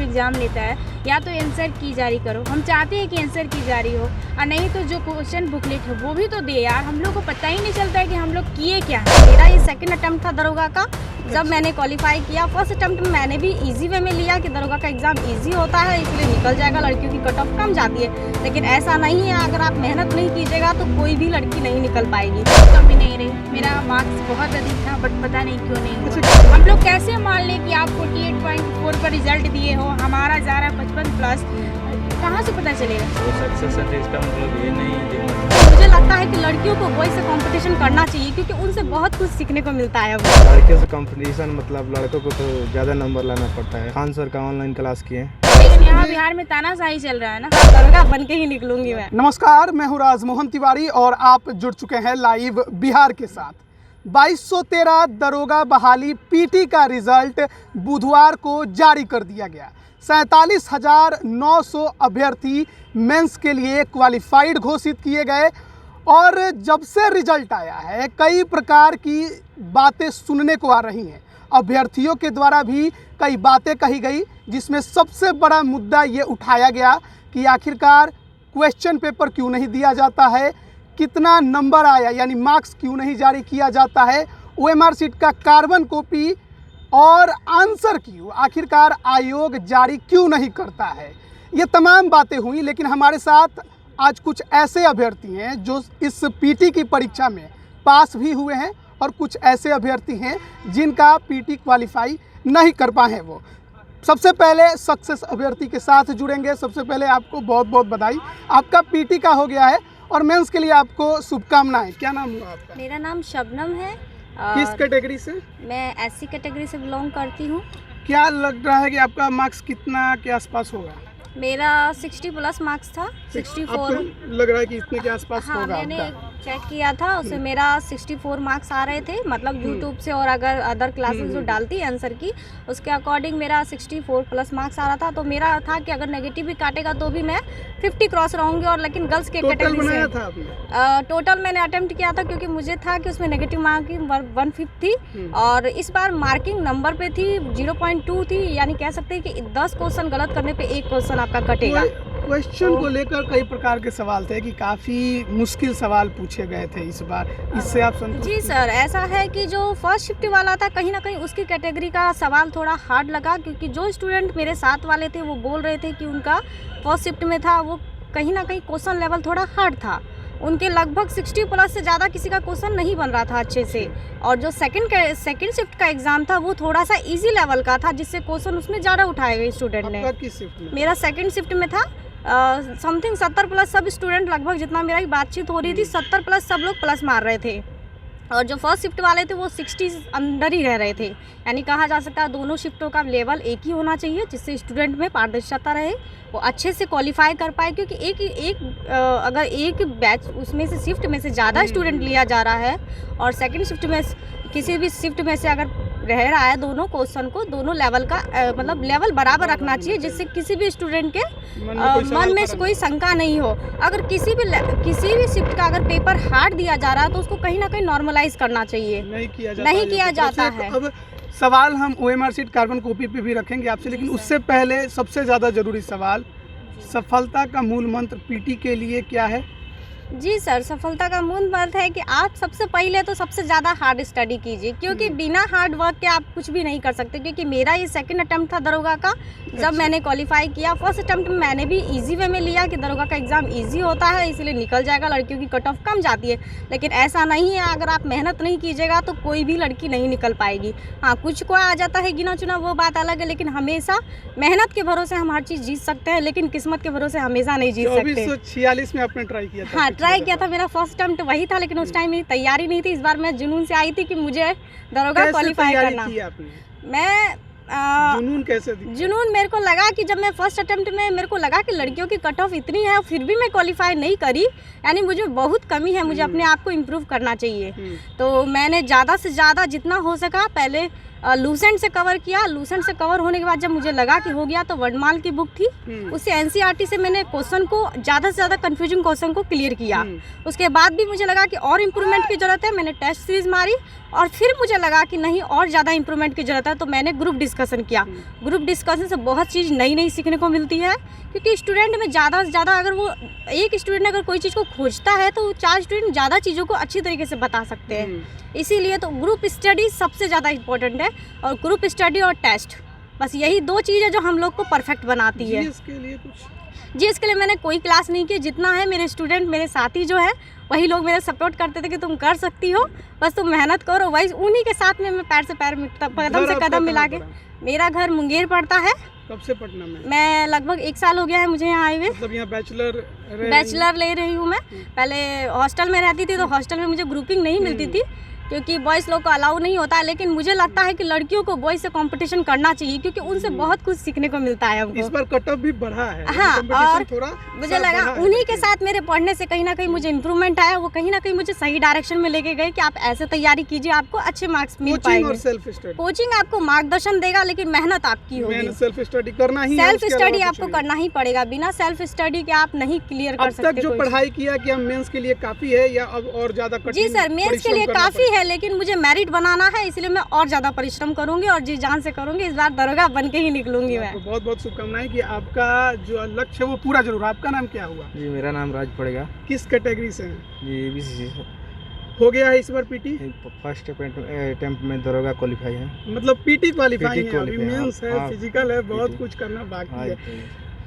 भी एग्ज़ाम लेता है, या तो आंसर की जारी करो। हम चाहते हैं कि आंसर की जारी हो, और नहीं तो जो क्वेश्चन बुकलेट है वो भी तो दे यार। हम लोग को पता ही नहीं चलता है कि हम लोग किए क्या है। मेरा ये सेकंड अटेम्प्ट था दरोगा का। जब मैंने क्वालिफाई किया, फर्स्ट अटेम्प्ट में मैंने भी इजी वे में लिया कि दरोगा का एग्ज़ाम इजी होता है, इसलिए निकल जाएगा, लड़कियों की कट ऑफ कम जाती है। लेकिन ऐसा नहीं है, अगर आप मेहनत नहीं कीजिएगा तो कोई भी लड़की नहीं निकल पाएगी। कमी नहीं रही, मेरा मार्क्स बहुत अधिक था, बट पता नहीं क्यों नहीं हुआ। हम लोग कैसे मान लें कि आप 48.4 पर रिजल्ट दिए हो, हमारा जा रहा है 55+, कहाँ से पता चलेगा? सक्सेस है इसका मतलब ये नहीं है। मुझे लगता है कि लड़कियों को बॉयज से कंपटीशन करना चाहिए, क्योंकि उनसे बहुत कुछ सीखने को मिलता है। लड़कियों से कंपटीशन मतलब लड़कों को तो ज़्यादा नंबर लाना पड़ता है। खान सर का ऑनलाइन क्लास किए, लेकिन यहाँ बिहार में तानाशाही चल रहा है ना, दरोगा बन के ही निकलूंगी मैं। नमस्कार, मैं हूँ राजमोहन तिवारी और आप जुड़ चुके हैं लाइव बिहार के साथ। 2213 दरोगा बहाली पीटी का रिजल्ट बुधवार को जारी कर दिया गया। 47,900 अभ्यर्थी मेंस के लिए क्वालिफाइड घोषित किए गए और जब से रिजल्ट आया है कई प्रकार की बातें सुनने को आ रही हैं। अभ्यर्थियों के द्वारा भी कई बातें कही गई, जिसमें सबसे बड़ा मुद्दा ये उठाया गया कि आखिरकार क्वेश्चन पेपर क्यों नहीं दिया जाता है, कितना नंबर आया यानी मार्क्स क्यों नहीं जारी किया जाता है, ओएमआर शीट का कार्बन कॉपी और आंसर क्यों आखिरकार आयोग जारी क्यों नहीं करता है। ये तमाम बातें हुई, लेकिन हमारे साथ आज कुछ ऐसे अभ्यर्थी हैं जो इस पीटी की परीक्षा में पास भी हुए हैं और कुछ ऐसे अभ्यर्थी हैं जिनका पीटी क्वालिफाई नहीं कर पाए हैं। वो सबसे पहले सक्सेस अभ्यर्थी के साथ जुड़ेंगे। सबसे पहले आपको बहुत बहुत बधाई, आपका पीटी का हो गया है और मेंस के लिए आपको शुभकामनाएं। क्या नाम हुआ आपका? मेरा नाम शबनम है। किस कैटेगरी से? मैं एससी कैटेगरी से बिलोंग करती हूँ। क्या लग रहा है कि आपका मार्क्स कितना के आसपास होगा? मेरा 60+ मार्क्स था, 64। आपको लग रहा है कि इतने के आसपास हाँ, होगा मैंने आपका? चेक किया था, उसमें मेरा 64 मार्क्स आ रहे थे, मतलब यूट्यूब से और अगर अदर क्लासेस जो डालती है आंसर की उसके अकॉर्डिंग मेरा 64+ मार्क्स आ रहा था। तो मेरा था कि अगर नेगेटिव भी काटेगा तो भी मैं 50 क्रॉस रहूँगी। और लेकिन गर्ल्स के कैटेगरी से था आपने? टोटल मैंने अटेम्प्ट किया था, क्योंकि मुझे था कि उसमें नेगेटिव मार्किंग 150 थी और इस बार मार्किंग नंबर पे थी 0.2 थी, यानी कह सकते हैं कि 10 क्वेश्चन गलत करने पे 1 क्वेश्चन आपका कटेगा। क्वेश्चन को लेकर कई प्रकार के सवाल थे कि काफ़ी मुश्किल सवाल पूछे गए थे इस बार, इससे आप संतुष्ट? जी सर, ऐसा है कि जो फर्स्ट शिफ्ट वाला था कहीं ना कहीं उसकी कैटेगरी का सवाल थोड़ा हार्ड लगा, क्योंकि जो स्टूडेंट मेरे साथ वाले थे वो बोल रहे थे कि उनका फर्स्ट शिफ्ट में था वो कहीं ना कहीं क्वेश्चन लेवल थोड़ा हार्ड था। उनके लगभग 60+ से ज़्यादा किसी का क्वेश्चन नहीं बन रहा था अच्छे से। और जो सेकंड शिफ्ट का एग्ज़ाम था वो थोड़ा सा इजी लेवल का था, जिससे क्वेश्चन उसमें ज़्यादा उठाए गए स्टूडेंट ने। आपका किस शिफ्ट में? मेरा सेकंड शिफ्ट में था। समथिंग 70+ सब स्टूडेंट, लगभग जितना मेरा बातचीत हो रही थी 70+ सब लोग प्लस मार रहे थे। और जो फर्स्ट शिफ्ट वाले थे वो 60 अंदर ही रह रहे थे। यानी कहा जा सकता है दोनों शिफ्टों का लेवल एक ही होना चाहिए, जिससे स्टूडेंट में पारदर्शिता रहे, वो अच्छे से क्वालिफाई कर पाए। क्योंकि अगर एक बैच उसमें से शिफ्ट में से ज़्यादा स्टूडेंट लिया जा रहा है और सेकंड शिफ्ट में किसी भी शिफ्ट में से अगर रह रहा है, दोनों क्वेश्चन को दोनों लेवल का मतलब लेवल बराबर रखना चाहिए, जिससे किसी भी स्टूडेंट के मन में कोई शंका नहीं हो। अगर किसी भी शिफ्ट का अगर पेपर हार्ड दिया जा रहा है तो उसको कहीं ना कहीं नॉर्मलाइज करना चाहिए। नहीं किया जाता है। अब सवाल हम ओएमआर शीट कार्बन कॉपी पे भी रखेंगे आपसे, लेकिन उससे पहले सबसे ज़्यादा जरूरी सवाल, सफलता का मूल मंत्र पीटी के लिए क्या है? जी सर, सफलता का मूल मंत्र है कि आप सबसे पहले तो सबसे ज़्यादा हार्ड स्टडी कीजिए, क्योंकि बिना हार्ड वर्क के आप कुछ भी नहीं कर सकते। क्योंकि मेरा ये सेकंड अटेम्प्ट था दरोगा का। जब मैंने क्वालिफाई किया, फर्स्ट अटेम्प्ट में मैंने भी इजी वे में लिया कि दरोगा का एग्ज़ाम इजी होता है, इसलिए निकल जाएगा, लड़कियों की कट ऑफ कम जाती है। लेकिन ऐसा नहीं है, अगर आप मेहनत नहीं कीजिएगा तो कोई भी लड़की नहीं निकल पाएगी। हाँ, कुछ को आ जाता है गिना चुना, वो बात अलग है, लेकिन हमेशा मेहनत के भरोसे हम हर चीज़ जीत सकते हैं, लेकिन किस्मत के भरोसे हमेशा नहीं जीत सकते। 1946 में आपने ट्राई किया था? हाँ, ट्राई किया था, मेरा फर्स्ट अटेम्प्ट वही था, लेकिन उस टाइम मेरी तैयारी नहीं थी। इस बार मैं जुनून से आई थी कि मुझे दरोगा क्वालिफाई करना। मैं जुनून कैसे थी? जुनून मेरे को लगा कि जब मैं फर्स्ट अटेम्प्ट में मेरे को लगा कि लड़कियों की कट ऑफ इतनी है फिर भी मैं क्वालिफाई नहीं करी, यानी मुझे बहुत कमी है, मुझे अपने आप को इम्प्रूव करना चाहिए। तो मैंने ज़्यादा से ज़्यादा जितना हो सका पहले लूसेंट से कवर किया। लूसेंट से कवर होने के बाद जब मुझे लगा कि हो गया तो वर्णमाल की बुक थी, उससे एनसीईआरटी से मैंने क्वेश्चन को ज़्यादा से ज़्यादा कन्फ्यूजिंग क्वेश्चन को क्लियर किया। उसके बाद भी मुझे लगा कि और इम्प्रूवमेंट की ज़रूरत है, मैंने टेस्ट सीरीज मारी और फिर मुझे लगा कि नहीं और ज़्यादा इम्प्रूवमेंट की ज़रूरत है, तो मैंने ग्रुप डिस्कशन किया। ग्रुप डिस्कशन से बहुत चीज़ नई नई सीखने को मिलती है, क्योंकि स्टूडेंट में ज़्यादा से ज़्यादा अगर वो एक स्टूडेंट अगर कोई चीज़ को खोजता है तो 4 स्टूडेंट ज़्यादा चीज़ों को अच्छी तरीके से बता सकते हैं। इसीलिए तो ग्रुप स्टडी सबसे ज़्यादा इम्पोर्टेंट है, और ग्रुप स्टडी और टेस्ट, बस यही 2 चीज़ है जो हम लोग को परफेक्ट बनाती है। इसके लिए कुछ जी, इसके लिए मैंने कोई क्लास नहीं की, जितना है मेरे स्टूडेंट मेरे साथी जो है वही लोग मेरे सपोर्ट करते थे कि तुम कर सकती हो, बस तुम मेहनत करो। वही उन्हीं के साथ में मैं पैर से पैर कदम से कदम मिला के। मेरा घर मुंगेर पड़ता है। कब से पटना में? मैं लगभग 1 साल हो गया है मुझे यहाँ आए हुए। मतलब यहाँ बैचलर ले रही हूँ मैं। पहले हॉस्टल में रहती थी तो हॉस्टल में मुझे ग्रुपिंग नहीं मिलती थी, क्योंकि बॉयज़ लोग को अलाउ नहीं होता है। लेकिन मुझे लगता है कि लड़कियों को बॉयज़ से कंपटीशन करना चाहिए, क्योंकि उनसे बहुत कुछ सीखने को मिलता है हमको। इस बार कटअप भी बढ़ा है। हाँ, और थोड़ा मुझे लगा उन्हीं के साथ मेरे पढ़ने से कहीं ना कहीं मुझे इम्प्रूवमेंट आया। वो कहीं ना कहीं मुझे सही डायरेक्शन में लेके गए कि आप ऐसे तैयारी कीजिए, आपको अच्छे मार्क्स मिल पाएंगे। कोचिंग आपको मार्गदर्शन देगा, लेकिन मेहनत आपकी होगी। सेल्फ स्टडी करना ही, सेल्फ स्टडी आपको करना ही पड़ेगा। बिना सेल्फ स्टडी के आप नहीं क्लियर कर सकते। अब तक जो पढ़ाई किया क्या मेंस के लिए काफी है या अब और ज्यादा कठिन? जी सर, मेंस के लिए काफी है, लेकिन मुझे मैरिट बनाना है, इसलिए मैं और ज्यादा परिश्रम करूंगी और जी जान से करूंगी। इस बार दरोगा बन के ही निकलूंगी मैं। बहुत बहुत शुभकामनाएं कि आपका जो लक्ष्य है वो पूरा जरूर। आपका नाम क्या हुआ? जी, मेरा नाम राज पड़ेगा। किस कैटेगरी से हैं? जी, ABCC हो गया है इस बार पीटी? फर्स्ट अटेम्प्ट में दरोगा क्वालिफाई है। मतलब पीटी क्वालिफाई है, अभी qualify, मेंस है, हाँ, फिजिकल है, बहुत PT कुछ करना बाकी हाँ, है।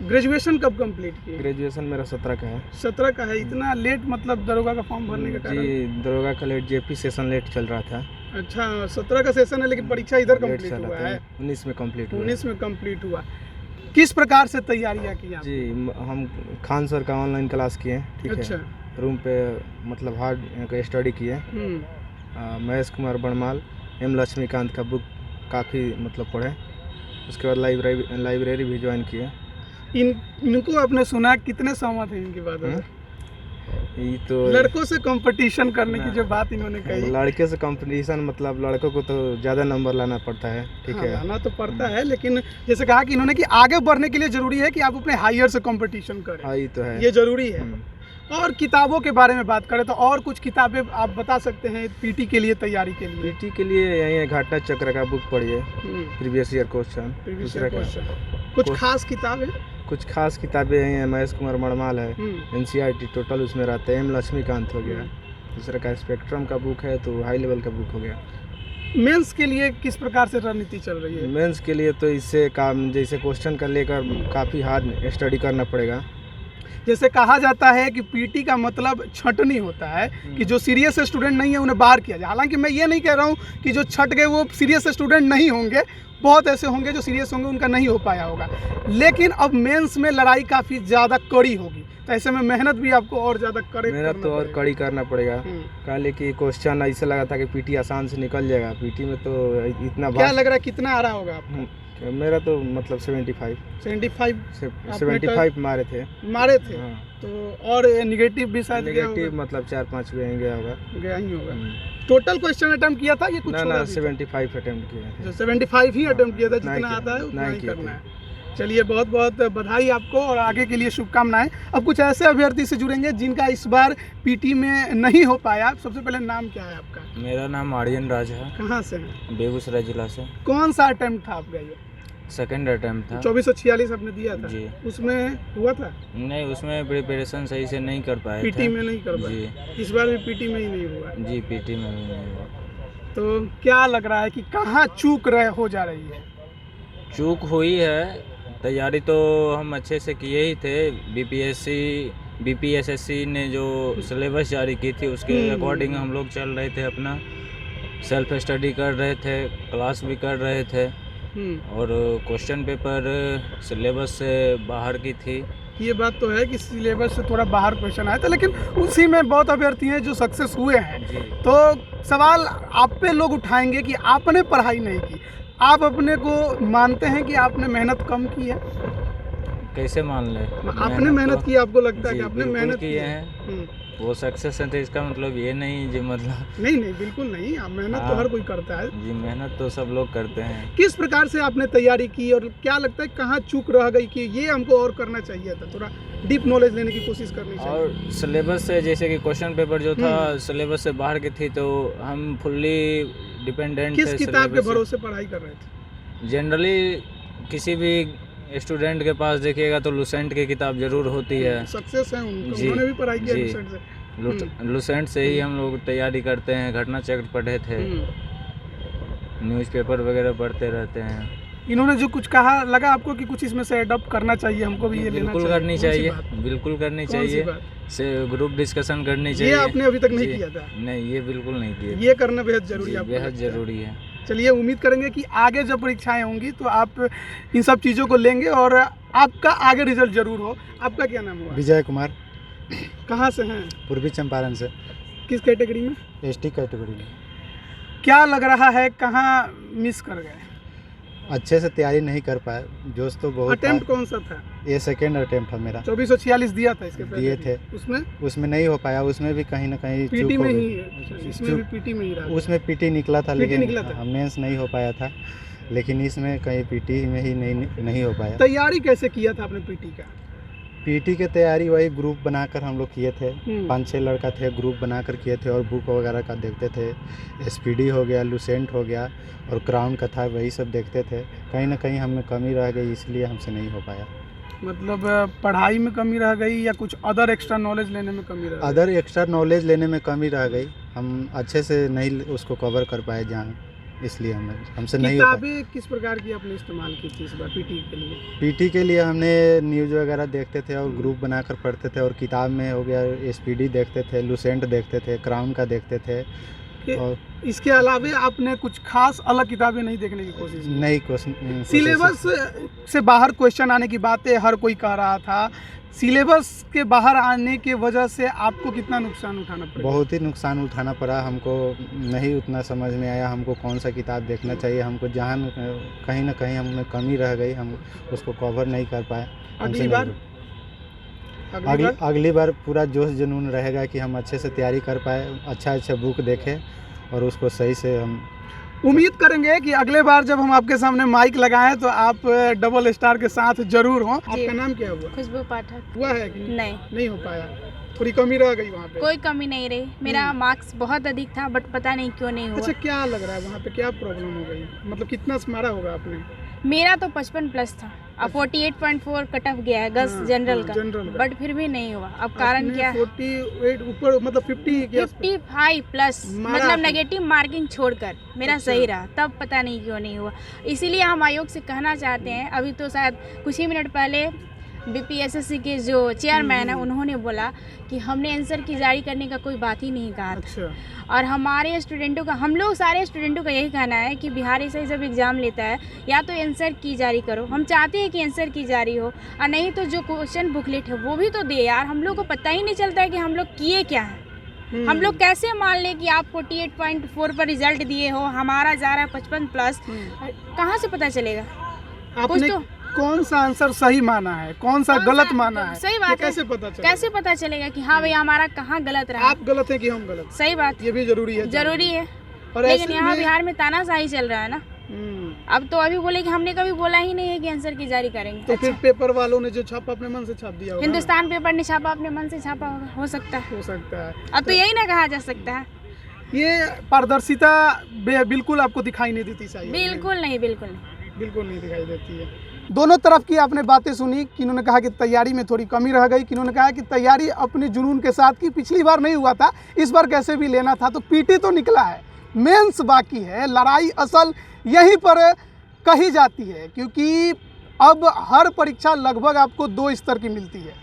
ग्रेजुएशन कब कंप्लीट किए? ग्रेजुएशन मेरा 17 का है। 17 का है। इतना लेट मतलब दरोगा का फॉर्म भरने का कारण? जी, दरोगा का लेट JP सेशन लेट चल रहा था। अच्छा, 17 का सेशन है, लेकिन परीक्षा इधर कंप्लीट हुआ है। 19 में कंप्लीट हुआ। 19 में कंप्लीट हुआ। किस प्रकार से तैयारियां की आपने? जी, हम खान सर का ऑनलाइन क्लास किए, ठीक अच्छा। है। रूम पे मतलब हार्ड स्टडी किए। महेश कुमार बड़माल, M लक्ष्मीकांत का बुक काफ़ी मतलब पढ़े। उसके बाद लाइब्रेरी भी ज्वाइन किए। इनको आपने सुना, कितने सहमत हैं इनकी बात में? ये तो लड़कों से कंपटीशन करने की जो बात इन्होंने कही, लड़के से कंपटीशन मतलब लड़कों को तो ज़्यादा नंबर लाना पड़ता है, ठीक है। लाना तो पड़ता है, लेकिन जैसे कहा कि इन्होंने कि आगे बढ़ने के लिए जरूरी है कि आप अपने हायर से कंपटीशन करें। हाँ, ये तो है, ये जरूरी है। और किताबों के बारे में बात करें तो और कुछ किताबें आप बता सकते हैं पीटी के लिए तैयारी के लिए? पीटी के लिए यही है, घाटा चक्र का बुक पढ़िए, प्रीवियस ईयर क्वेश्चन। कुछ खास किताबें? कुछ खास किताबें हैं, महेश कुमार बड़माल है, NCERT टोटल उसमें रहता है। M लक्ष्मीकांत हो गया, दूसरा का स्पेक्ट्रम का बुक है, तो हाई लेवल का बुक हो गया। मेंस के लिए किस प्रकार से रणनीति चल रही है? मेंस के लिए तो इससे काम जैसे क्वेश्चन का लेकर काफ़ी हार्ड स्टडी करना पड़ेगा। जैसे कहा जाता है कि पीटी का मतलब छंटनी होता है, कि जो सीरियस स्टूडेंट नहीं है उन्हें बाहर किया जाए। हालांकि मैं ये नहीं कह रहा हूँ कि जो छट गए वो सीरियस स्टूडेंट नहीं होंगे, बहुत ऐसे होंगे जो सीरियस होंगे, उनका नहीं हो पाया होगा। लेकिन अब मेंस में लड़ाई काफ़ी ज़्यादा कड़ी होगी, तो ऐसे में मेहनत भी आपको और ज़्यादा मेहनत तो और कड़ी करना पड़ेगा। काले की क्वेश्चन ऐसा लगा था कि पीटी आसान से निकल जाएगा, पीटी में तो इतना क्या लग रहा है कितना आ रहा होगा आपको? मेरा तो मतलब 75 मारे थे। हाँ। तो और नेगेटिव भी शायद नेगेटिव मतलब 4-5 गया ही होगा। टोटल क्वेश्चन अटेम्प्ट किया था ये कुछ? ना 75 अटेम्प्ट किया है। 75 ही अटेम्प्ट किया था, जितना आता है उतना ही करना है। चलिए, बहुत बहुत बधाई आपको और आगे के लिए शुभकामनाएं। अब कुछ ऐसे अभ्यर्थी से जुड़ेंगे जिनका इस बार पीटी में नहीं हो पाया। सबसे पहले नाम क्या है आपका? मेरा नाम आर्यन राज है। कहाँ से हैं? बेगूसराय जिला से। कौन सा अटेम्प्ट था आपका? ये सेकंड अटेम्प्ट था। 2446 आपने दिया था जी। उसमें हुआ था? नहीं, उसमें प्रिपरेशन सही से नहीं कर पाए पीटी में नहीं कर पाए जी। इस बार भी पीटी में ही नहीं हुआ? जी, पीटी में भी नहीं हुआ। तो क्या लग रहा है कि कहाँ चूक हो जा रही है? चूक हुई है। तैयारी तो हम अच्छे से किए ही थे। BPSSC ने जो सिलेबस जारी की थी उसके अकॉर्डिंग हम लोग चल रहे थे, अपना सेल्फ स्टडी कर रहे थे, क्लास भी कर रहे थे, और क्वेश्चन पेपर सिलेबस से बाहर की थी। ये बात तो है कि सिलेबस से थोड़ा बाहर क्वेश्चन आया था, लेकिन उसी में बहुत अभ्यर्थी हैं जो सक्सेस हुए हैं। तो सवाल आप पे लोग उठाएंगे कि आपने पढ़ाई नहीं की। आप अपने को मानते हैं कि आपने मेहनत कम की है? कैसे मान ले? आपने मेहनत की, आपको लगता है कि आपने मेहनत की है। वो सक्सेस है तो इसका मतलब ये नहीं जी, मतलब नहीं नहीं बिल्कुल नहीं, आप मेहनत तो हाँ। हर कोई करता है। जी मेहनत तो सब लोग करते हैं। किस प्रकार से आपने तैयारी की और क्या लगता है कहाँ चूक रह गई कि ये हमको और करना चाहिए था, थोड़ा डीप नॉलेज लेने की कोशिश करनी चाहिए? और सिलेबस से, जैसे कि क्वेश्चन पेपर जो था सिलेबस से बाहर की थी, तो हम फुल्ली डिपेंडेंट किस थे किताब के syllabus से। भरोसे पढ़ाई कर रहे थे? जनरली किसी भी स्टूडेंट के पास देखिएगा तो लुसेंट की किताब जरूर होती है। सक्सेस है उनको, जी, उन्होंने भी पढ़ाई किया जी। लुसेंट से। लुसेंट से ही हम लोग तैयारी करते हैं, घटना चक्र पढ़े थे, न्यूज़पेपर वगैरह पढ़ते रहते हैं। इन्होंने जो कुछ कहा, लगा आपको कि कुछ इसमें से अडॉप्ट करना चाहिए, हमको भी ये लेना बिल्कुल चाहिए? करनी कौन सी चाहिए, बात? बिल्कुल करनी कौन सी चाहिए, बात? से ग्रुप डिस्कशन करनी ये चाहिए। आपने अभी तक नहीं जी। किया था? नहीं, ये बिल्कुल नहीं किया। ये करना बेहद जरूरी जी, है आपको बेहद लगता है? जरूरी है। चलिए, उम्मीद करेंगे कि आगे जब परीक्षाएं होंगी तो आप इन सब चीज़ों को लेंगे और आपका आगे रिजल्ट जरूर हो। आपका क्या नाम हुआ? विजय कुमार, कहाँ से हैं? पूर्वी चंपारण से, किस कैटेगरी में? एसटी कैटेगरी में। क्या लग रहा है, कहाँ मिस कर गए? अच्छे से तैयारी नहीं कर पाए, जोश तो बहुत अटेम्प्ट था। कौन सा था? ये सेकेंड अटेम्प्ट था मेरा, 2446 दिया था इसके पहले दिए भी? थे। उसमें उसमें नहीं हो पाया, उसमें भी कहीं ना कहीं चूक पीटी हो में गई। ही अच्छा, इसमें भी पीटी में ही रहा? उसमें पीटी निकला था, PT लेकिन निकला था? मेंस नहीं हो पाया था, लेकिन इसमें कहीं पीटी में ही नहीं हो पाया। तैयारी कैसे किया था आपने पीटी का? पीटी की तैयारी वही ग्रुप बनाकर हम लोग किए थे, हम्म। 5-6 लड़का थे, ग्रुप बनाकर किए थे और बुक वगैरह का देखते थे। एसपीडी हो गया, लुसेंट हो गया और क्राउन का था, वही सब देखते थे। कहीं ना कहीं हमें कमी रह गई, इसलिए हमसे नहीं हो पाया। मतलब पढ़ाई में कमी रह गई या कुछ अदर एक्स्ट्रा नॉलेज लेने में कमी रह गई? अदर एक्स्ट्रा नॉलेज लेने में कमी रह गई, हम अच्छे से नहीं उसको कवर कर पाए जहाँ, इसलिए हमसे नहीं हो पाया। किताबें किस प्रकार की आपने इस्तेमाल की थी इस बार पीटी के लिए? पीटी के लिए हमने न्यूज़ वगैरह देखते थे और ग्रुप बनाकर पढ़ते थे, और किताब में हो गया एसपीडी देखते थे, लुसेंट देखते थे, क्राउन का देखते थे। कि और इसके अलावे आपने कुछ खास अलग किताबें नहीं देखने की कोशिश की? नई क्वेश्चन सिलेबस से बाहर क्वेश्चन आने की बातें हर कोई कह रहा था। सिलेबस के बाहर आने के वजह से आपको कितना नुकसान उठाना पड़ा? बहुत ही नुकसान उठाना पड़ा हमको, नहीं उतना समझ में आया हमको कौन सा किताब देखना चाहिए। हमको जहाँ कहीं ना कहीं हमें कमी रह गई, हम उसको कवर नहीं कर पाए। हमसे अगली बार? नहीं अगली बार पूरा जोश जुनून रहेगा कि हम अच्छे से तैयारी कर पाए, अच्छा बुक देखें और उसको सही से हम उम्मीद करेंगे कि अगले बार जब हम आपके सामने माइक लगाएं तो आप डबल स्टार के साथ जरूर हों। आपका नाम क्या हुआ? खुशबू पाठक। हुआ है कि नहीं, नहीं हो पाया? थोड़ी कमी रह गई वहाँ पे? कोई कमी नहीं रही। मेरा मार्क्स बहुत अधिक था, बट पता नहीं क्यों नहीं हुआ। अच्छा, क्या लग रहा है वहाँ पे, क्या प्रॉब्लम हो गई? मतलब कितना मारा होगा आपने? मेरा तो 55 प्लस था, अब 48.4 कट ऑफ गया है गस हाँ, जनरल हाँ, का, जनरल का। बट फिर भी नहीं हुआ। अब कारण आपने क्या है? 48 ऊपर, मतलब 50 के आसपास 55 प्लस, मारा मतलब आपने? नेगेटिव मार्किंग छोड़कर मेरा अच्छा। सही रहा, तब पता नहीं क्यों नहीं हुआ। इसीलिए हम आयोग से कहना चाहते हैं, अभी तो शायद कुछ ही मिनट पहले बीपीएसएससी के जो चेयरमैन है उन्होंने बोला कि हमने आंसर की जारी करने का कोई बात ही नहीं कहा था। अच्छा, और हमारे स्टूडेंटों का, हम लोग सारे स्टूडेंटों का यही कहना है कि बिहार ऐसे जब एग्ज़ाम लेता है या तो आंसर की जारी करो, हम चाहते हैं कि आंसर की जारी हो, और नहीं तो जो क्वेश्चन बुकलेट है वो भी तो दे यार। हम लोग को पता ही नहीं चलता है कि हम लोग किए क्या है। हम लोग कैसे मान लें कि आप 48.4 पर रिजल्ट दिए हो, हमारा जा रहा है 55 प्लस, कहाँ से पता चलेगा? कुछ आपने तो कौन सा आंसर सही माना है, कौन सा गलत माना है? सही ये बात है। कैसे पता चलेगा? कैसे पता चलेगा कि हाँ भैया हमारा कहाँ गलत रहा? आप गलत हैं कि हम गलत? सही बात, ये भी जरूरी है। जरूरी है। और लेकिन ऐसे यहाँ में- बिहार में तानाशाही चल रहा है ना। अब तो अभी बोले कि हमने कभी बोला ही नहीं है कि आंसर की जारी करेंगे। तो फिर पेपर वालों ने जो छापा अपने मन से छाप दिया होगा। हिंदुस्तान पेपर ने छापा, अपने मन से छापा होगा, हो सकता है। हो सकता है। अब तो यही ना कहा जा सकता है। ये पारदर्शिता बिल्कुल आपको दिखाई नहीं देती चाहिए? बिल्कुल नहीं, बिल्कुल नहीं। बिल्कुल नहीं दिखाई देती है। दोनों तरफ की आपने बातें सुनी, किन्होंने कहा कि तैयारी में थोड़ी कमी रह गई, किन्होंने कहा कि तैयारी अपने जुनून के साथ की, पिछली बार नहीं हुआ था, इस बार कैसे भी लेना था। तो पीटी तो निकला है, मेंस बाकी है। लड़ाई असल यहीं पर कही जाती है, क्योंकि अब हर परीक्षा लगभग आपको 2 स्तर की मिलती है।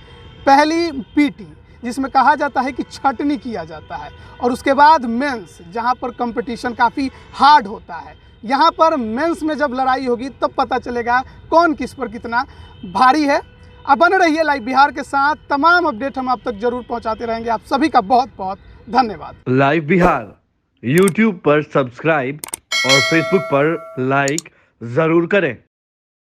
पहली पीटी, जिसमें कहा जाता है कि छटनी किया जाता है, और उसके बाद मेंस, जहां पर कंपटीशन काफ़ी हार्ड होता है। यहाँ पर मेंस में जब लड़ाई होगी तब पता चलेगा कौन किस पर कितना भारी है। अब बने रहिए लाइव बिहार के साथ, तमाम अपडेट हम आप तक जरूर पहुँचाते रहेंगे। आप सभी का बहुत बहुत धन्यवाद। लाइव बिहार यूट्यूब पर सब्सक्राइब और फेसबुक पर लाइक ज़रूर करें।